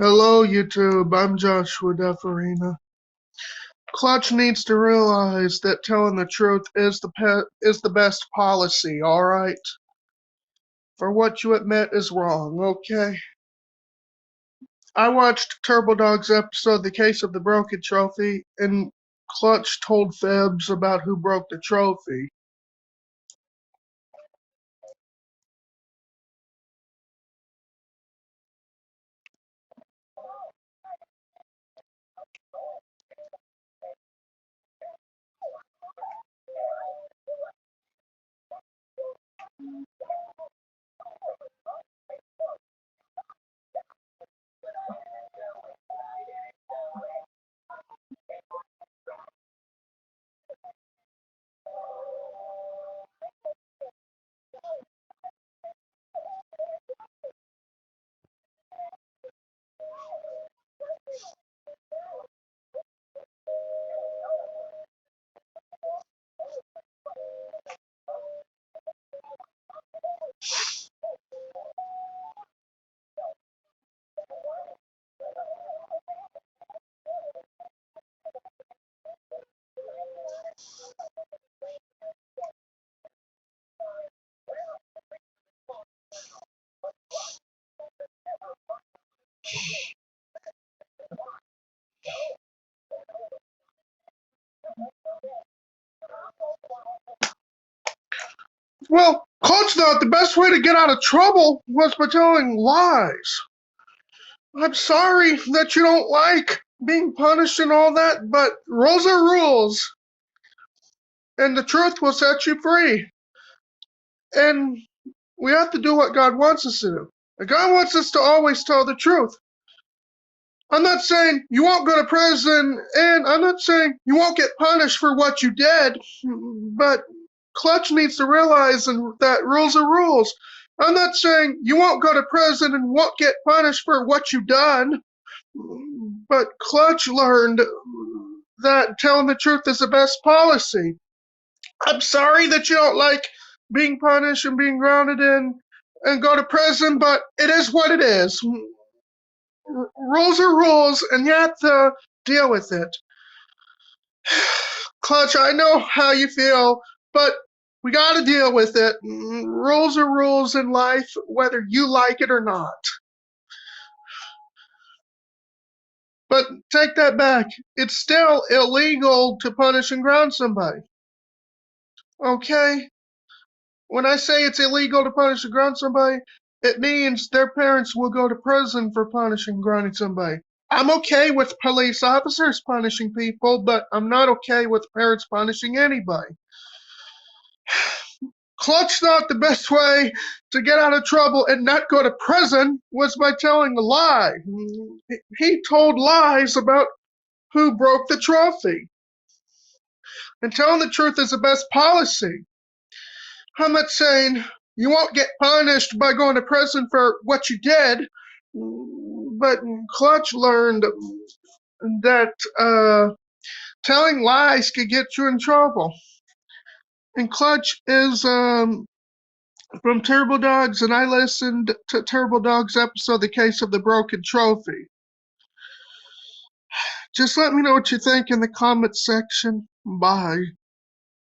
Hello, YouTube. I'm Joshua Defarina. Clutch needs to realize that telling the truth is the best policy. All right, for what you admit is wrong. Okay. I watched Turbo Dog's episode, "The Case of the Broken Trophy," and Clutch told fibs about who broke the trophy. Well, Clutch thought the best way to get out of trouble was by telling lies. I'm sorry that you don't like being punished and all that, but rules are rules, and the truth will set you free. And we have to do what God wants us to do. And God wants us to always tell the truth. I'm not saying you won't go to prison, and I'm not saying you won't get punished for what you did, but Clutch needs to realize that rules are rules. I'm not saying you won't go to prison and won't get punished for what you've done, but Clutch learned that telling the truth is the best policy. I'm sorry that you don't like being punished and being grounded in and go to prison, but it is what it is. Rules are rules, and you have to deal with it. Clutch, I know how you feel, but we gotta deal with it. Rules are rules in life, whether you like it or not. But take that back. It's still illegal to punish and ground somebody. Okay? When I say it's illegal to punish and ground somebody, it means their parents will go to prison for punishing and grounding somebody. I'm okay with police officers punishing people, but I'm not okay with parents punishing anybody. Clutch thought the best way to get out of trouble and not go to prison was by telling a lie. He told lies about who broke the trophy. And telling the truth is the best policy. I'm not saying you won't get punished by going to prison for what you did, but Clutch learned that telling lies could get you in trouble. And Clutch is from Turbo Dogs, and I listened to Turbo Dogs' episode, "The Case of the Broken Trophy." Just let me know what you think in the comments section. Bye.